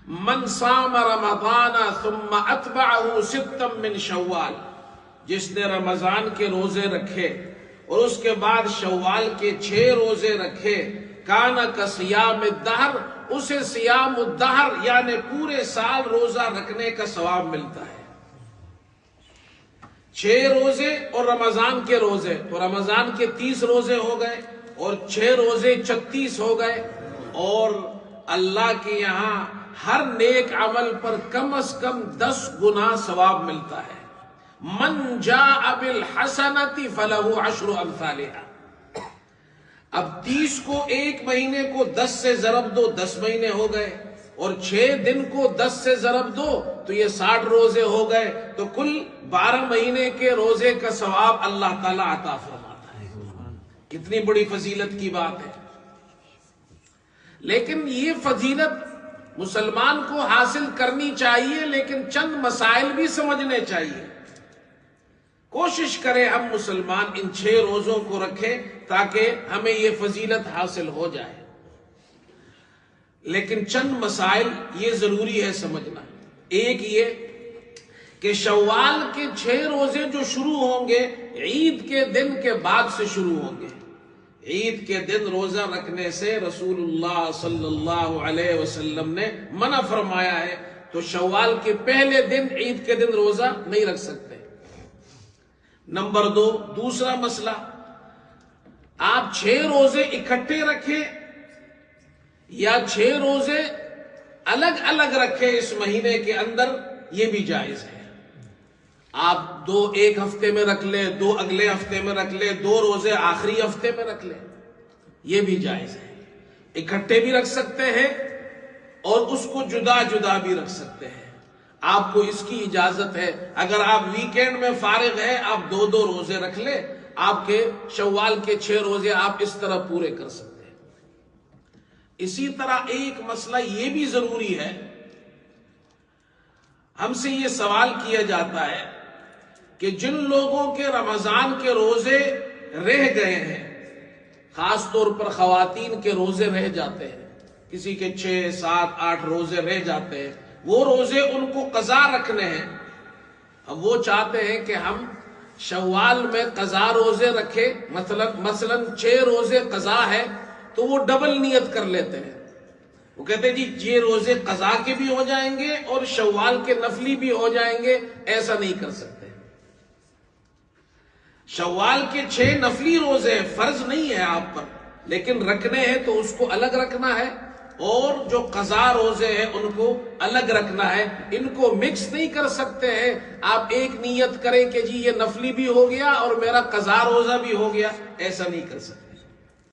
من صام رمضان ثم اتبعہ ستا من شوال، جس نے رمضان کے روزے رکھے اور اس کے بعد شوال کے 6 روزے رکھے، کانا کصیام الدہر، اسے صیام الدہر یعنی پورے سال روزہ رکھنے کا ثواب ملتا ہے۔ 6 روزے اور رمضان کے روزے، تو رمضان کے 30 روزے ہو گئے اور 6 روزے 36 ہو گئے، اور اللہ کے یہاں ہر نیک عمل پر کم از کم 10 گنا ثواب ملتا ہے۔ من جاء بالحسنۃ فلہ 10 امثالھا۔ اب 30 کو 1 مہینے کو 10 سے ضرب دو، 10 مہینے ہو گئے، اور 6 دن کو 10 سے ضرب دو تو یہ 60 روزے ہو گئے، تو کل 12 مہینے کے روزے کا ثواب اللہ تعالیٰ عطا فرماتا ہے۔ کتنی بڑی فضیلت کی بات ہے۔ لیکن یہ فضیلت مسلمان کو حاصل کرنی چاہیے، لیکن چند مسائل بھی سمجھنے چاہیے۔ کوشش کریں ہم مسلمان ان 6 روزوں کو رکھیں تاکہ ہمیں یہ فضیلت حاصل ہو جائے، لیکن چند مسائل یہ ضروری ہے سمجھنا۔ ایک یہ کہ شوال کے 6 روزے جو شروع ہوں گے عید کے دن کے بعد سے شروع ہوں گے۔ عید کے دن روزہ رکھنے سے رسول اللہ صلی اللہ علیہ وسلم نے منع فرمایا ہے، تو شوال کے پہلے دن عید کے دن روزہ نہیں رکھ سکتے۔ نمبر 2، دوسرا مسئلہ، آپ 6 روزے اکٹھے رکھیں یا 6 روزے الگ الگ رکھیں اس مہینے کے اندر، یہ بھی جائز ہے۔ آپ 2 ایک ہفتے میں رکھ لیں، 2 اگلے ہفتے میں رکھ لیں، 2 روزے آخری ہفتے میں رکھ لیں، یہ بھی جائز ہے۔ اکٹھے بھی رکھ سکتے ہیں اور اس کو جدا جدا بھی رکھ سکتے ہیں، آپ کو اس کی اجازت ہے۔ اگر آپ ویکینڈ میں فارغ ہیں، آپ 2 روزے رکھ لیں، آپ کے شوال کے 6 روزے آپ اس طرح پورے کر سکتے ہیں۔ اسی طرح ایک مسئلہ یہ بھی ضروری ہے، ہم سے یہ سوال کیا جاتا ہے کہ جن لوگوں کے رمضان کے روزے رہ گئے ہیں، خاص طور پر خواتین کے روزے رہ جاتے ہیں، کسی کے 6، 7، 8 روزے رہ جاتے ہیں، وہ روزے ان کو قضا رکھنے ہیں۔ اب وہ چاہتے ہیں کہ ہم شوال میں قضا روزے رکھے، مثلا 6 روزے قضا ہے تو وہ ڈبل نیت کر لیتے ہیں، وہ کہتے ہیں جی یہ روزے قضا کے بھی ہو جائیں گے اور شوال کے نفلی بھی ہو جائیں گے۔ ایسا نہیں کر سکتے۔ شوال کے 6 نفلی روزے فرض نہیں ہے آپ پر، لیکن رکھنے ہیں تو اس کو الگ رکھنا ہے، اور جو قضا روزے ہیں ان کو الگ رکھنا ہے۔ ان کو مکس نہیں کر سکتے ہیں۔ آپ ایک نیت کریں کہ جی یہ نفلی بھی ہو گیا اور میرا قضا روزہ بھی ہو گیا، ایسا نہیں کر سکتے۔